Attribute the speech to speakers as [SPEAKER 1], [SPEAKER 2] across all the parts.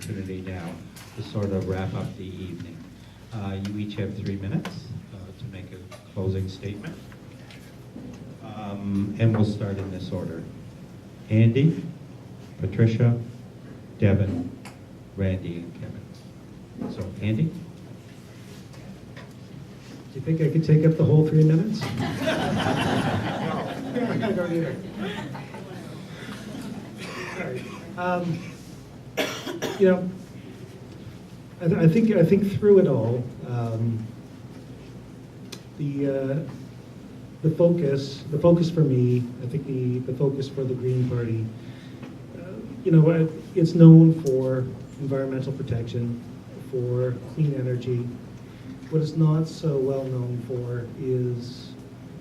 [SPEAKER 1] opportunity now to sort of wrap up the evening. You each have 3 minutes to make a closing statement. And we'll start in this order. Andy, Patricia, Devin, Randy, and Kevin. So, Andy?
[SPEAKER 2] Do you think I could take up the whole 3 minutes? I gotta go either. Sorry. I think through it all, the focus for me, I think the focus for the Green Party, it's known for environmental protection, for clean energy. What it's not so well known for is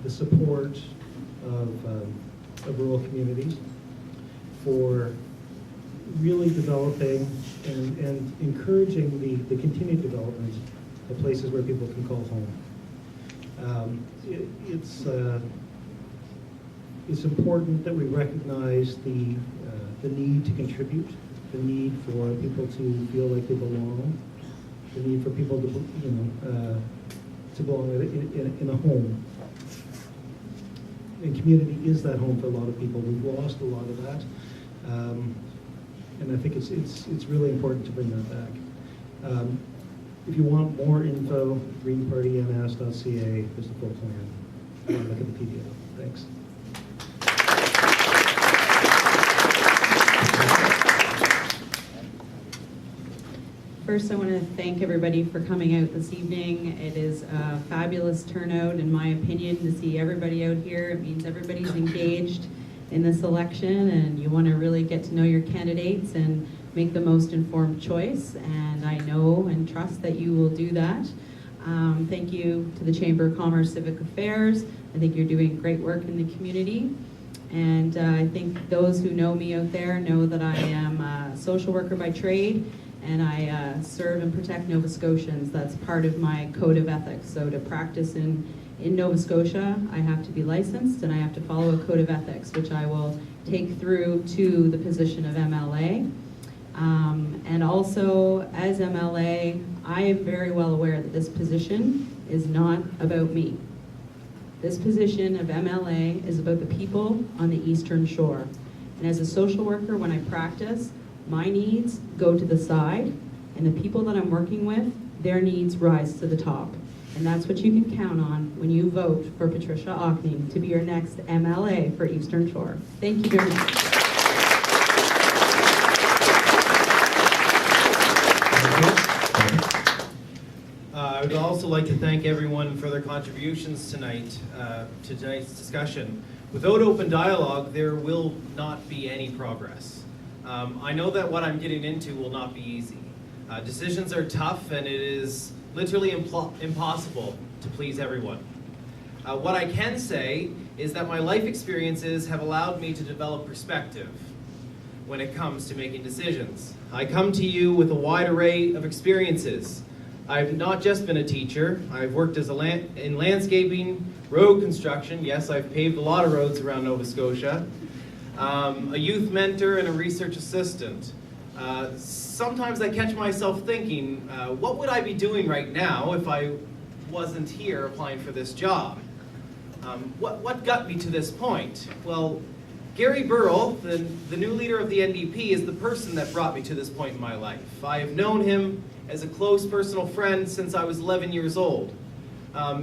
[SPEAKER 2] the support of rural communities, for really developing and encouraging the continued development of places where people can call home. It's important that we recognize the need to contribute, the need for people to feel like they belong, the need for people to belong in a home. And community is that home for a lot of people. We've lost a lot of that, and I think it's really important to bring that back. If you want more info, greenpartyns.ca is the full plan. Look at the PDF. Thanks.
[SPEAKER 3] First, I want to thank everybody for coming out this evening. It is a fabulous turnout, in my opinion, to see everybody out here. It means everybody's engaged in this election, and you want to really get to know your candidates and make the most informed choice. And I know and trust that you will do that. Thank you to the Chamber of Commerce Civic Affairs. I think you're doing great work in the community. And I think those who know me out there know that I am a social worker by trade, and I serve and protect Nova Scotians. That's part of my code of ethics. So to practice in Nova Scotia, I have to be licensed and I have to follow a code of ethics, which I will take through to the position of MLA. And also, as MLA, I am very well aware that this position is not about me. This position of MLA is about the people on the Eastern Shore. And as a social worker, when I practice, my needs go to the side, and the people that I'm working with, their needs rise to the top. And that's what you can count on when you vote for Patricia Auchnie to be your next MLA for Eastern Shore. Thank you very much.
[SPEAKER 4] I would also like to thank everyone for their contributions tonight to tonight's discussion. Without open dialogue, there will not be any progress. I know that what I'm getting into will not be easy. Decisions are tough, and it is literally impossible to please everyone. What I can say is that my life experiences have allowed me to develop perspective when it comes to making decisions. I come to you with a wide array of experiences. I've not just been a teacher. I've worked as in landscaping, road construction. Yes, I've paved a lot of roads around Nova Scotia. A youth mentor and a research assistant. Sometimes I catch myself thinking, what would I be doing right now if I wasn't here applying for this job? What got me to this point? Well, Gary Burrell, the new leader of the NDP, is the person that brought me to this point in my life. I have known him as a close personal friend since I was 11 years old.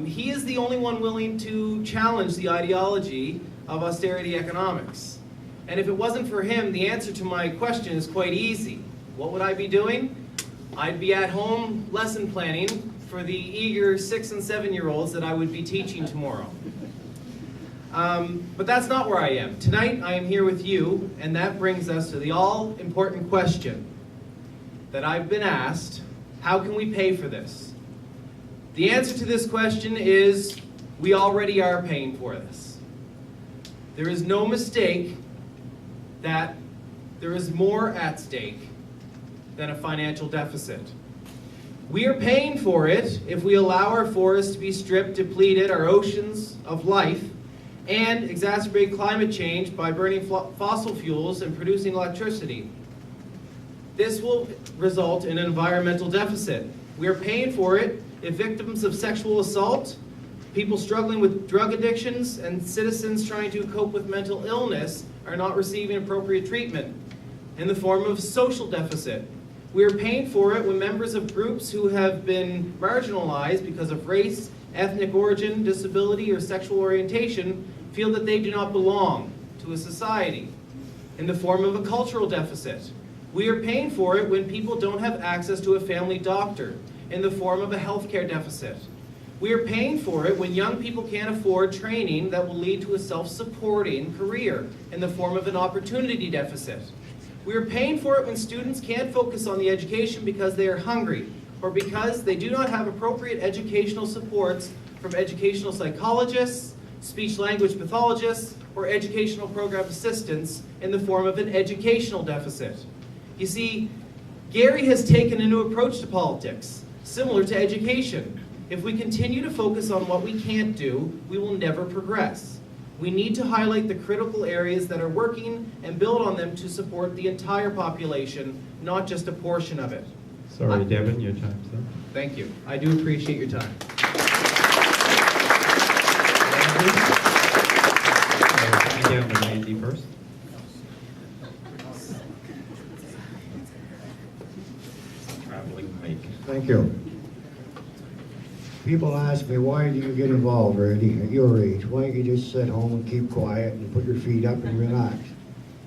[SPEAKER 4] He is the only one willing to challenge the ideology of austerity economics. And if it wasn't for him, the answer to my question is quite easy. What would I be doing? I'd be at home lesson planning for the eager 6- and 7-year-olds that I would be teaching tomorrow. But that's not where I am. Tonight I am here with you, and that brings us to the all-important question that I've been asked: how can we pay for this? The answer to this question is we already are paying for this. There is no mistake that there is more at stake than a financial deficit. We are paying for it if we allow our forests to be stripped, depleted, our oceans of life, and exacerbate climate change by burning fossil fuels and producing electricity. This will result in an environmental deficit. We are paying for it if victims of sexual assault, people struggling with drug addictions, and citizens trying to cope with mental illness are not receiving appropriate treatment. In the form of social deficit. We are paying for it when members of groups who have been marginalized because of race, ethnic origin, disability, or sexual orientation feel that they do not belong to a society. In the form of a cultural deficit. We are paying for it when people don't have access to a family doctor, in the form of a healthcare deficit. We are paying for it when young people can't afford training that will lead to a self-supporting career, in the form of an opportunity deficit. We are paying for it when students can't focus on the education because they are hungry, or because they do not have appropriate educational supports from educational psychologists, speech-language pathologists, or educational program assistants, in the form of an educational deficit. You see, Gary has taken a new approach to politics, similar to education. If we continue to focus on what we can't do, we will never progress. We need to highlight the critical areas that are working and build on them to support the entire population, not just a portion of it.
[SPEAKER 1] Sorry, Devin, your time's up.
[SPEAKER 4] Thank you. I do appreciate your time.
[SPEAKER 1] Coming down to Randy first. Traveling mic.
[SPEAKER 5] Thank you. People ask me, why do you get involved, Randy, at your age? Why don't you just sit home and keep quiet and put your feet up and relax?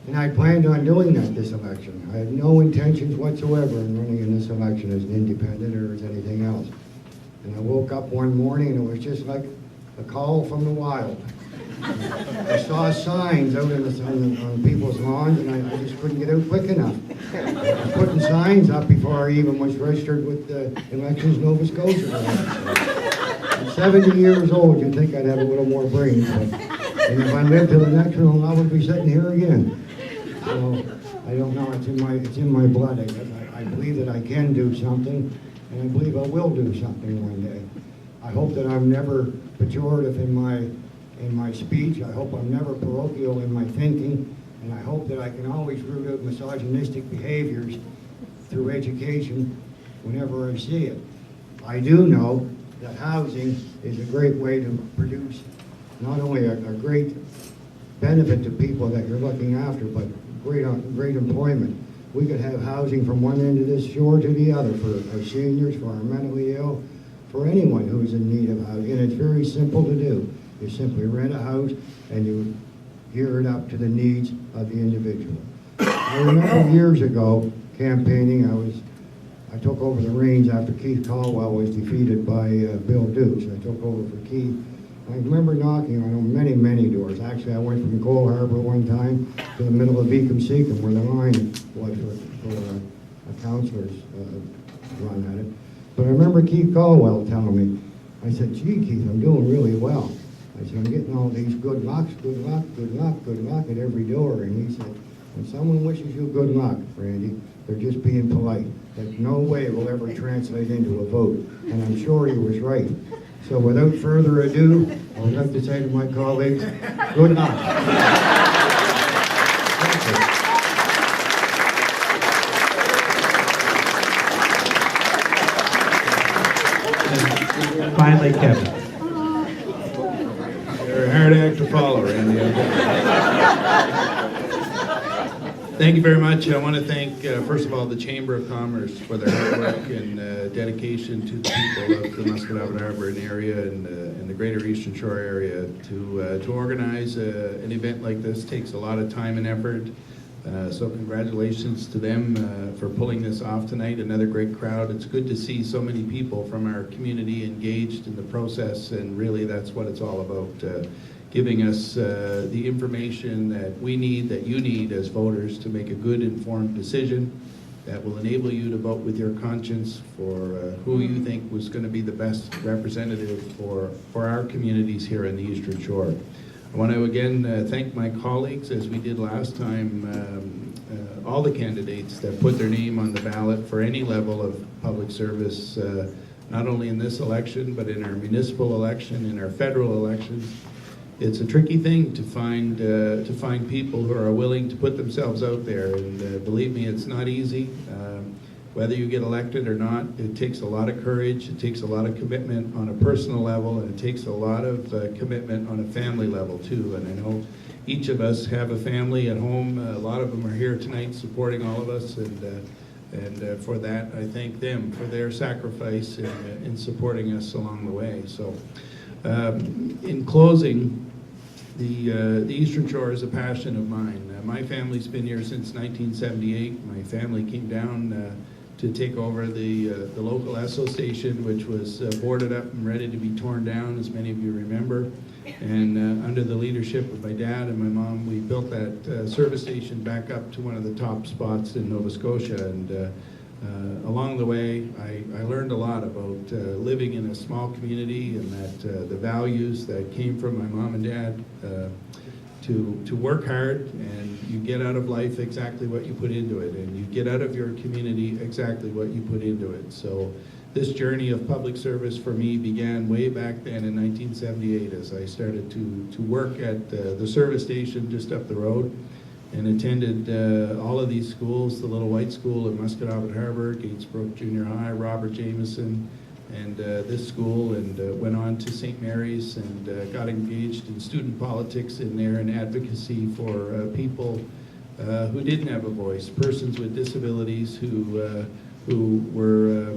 [SPEAKER 5] And I planned on doing that this election. I had no intentions whatsoever in running in this election as an independent or as anything else. And I woke up one morning and it was just like a call from the wild. I saw signs out on people's lawns and I just couldn't get out quick enough. I was putting signs up before I even was registered with Elections Nova Scotia. I'm 70 years old, you'd think I'd have a little more brains, and if I lived to the next one, I would be sitting here again. So, I don't know, it's in my blood. I believe that I can do something, and I believe I will do something one day. I hope that I'm never pejorative in my speech. I hope I'm never parochial in my thinking, and I hope that I can always root out misogynistic behaviors through education whenever I see it. I do know that housing is a great way to produce not only a great benefit to people that you're looking after, but great employment. We could have housing from one end of this shore to the other for our seniors, for our mentally ill, for anyone who's in need of housing. And it's very simple to do. You simply rent a house and you gear it up to the needs of the individual. I remember years ago campaigning, I took over the reins after Keith Caldwell was defeated by Bill Dukes. I took over for Keith. I remember knocking on many, many doors. Actually, I went from Cole Harbor one time to the middle of Beacom-Seacom where the line was for a councilor's run at it. But I remember Keith Caldwell telling me, I said, gee, Keith, I'm doing really well. I said, I'm getting all these good knocks, good luck, good luck, good luck at every door. And he said, when someone wishes you good luck, Randy, they're just being polite. That no way will ever translate into a vote. And I'm sure he was right. So without further ado, I would like to say to my colleagues, good luck.
[SPEAKER 1] And finally, Kevin.
[SPEAKER 6] You're a hard act to follow, Randy. Thank you very much. I want to thank, first of all, the Chamber of Commerce for their hard work and dedication to the people of the Musqueam Harbor and area and the greater Eastern Shore area. To organize an event like this takes a lot of time and effort. So congratulations to them for pulling this off tonight. Another great crowd. It's good to see so many people from our community engaged in the process, and really that's what it's all about. Giving us the information that we need, that you need as voters to make a good informed decision that will enable you to vote with your conscience for who you think was going to be the best representative for our communities here in the Eastern Shore. I want to again thank my colleagues, as we did last time, all the candidates that put their name on the ballot for any level of public service, not only in this election, but in our municipal election, in our federal elections. it's a tricky thing to find people who are willing to put themselves out there, and believe me, it's not easy. Whether you get elected or not, it takes a lot of courage, it takes a lot of commitment on a personal level, and it takes a lot of commitment on a family level too. And I know each of us have a family at home. A lot of them are here tonight supporting all of us, and for that, I thank them for their sacrifice in supporting us along the way. So, in closing, the Eastern Shore is a passion of mine. My family's been here since 1978. My family came down to take over the local Esso station, which was boarded up and ready to be torn down, as many of you remember. And under the leadership of my dad and my mom, we built that service station back up to one of the top spots in Nova Scotia. And along the way, I learned a lot about living in a small community, and that the values that came from my mom and dad, to work hard, and you get out of life exactly what you put into it, and you get out of your community exactly what you put into it. So this journey of public service for me began way back then in 1978 as I started to work at the service station just up the road, and attended all of these schools, the Little White School in Musquodoboit Harbour, Gatesbrook Junior High, Robert Jameson, and this school, and went on to St. Mary's, and got engaged in student politics in there and advocacy for people who didn't have a voice, persons with disabilities who were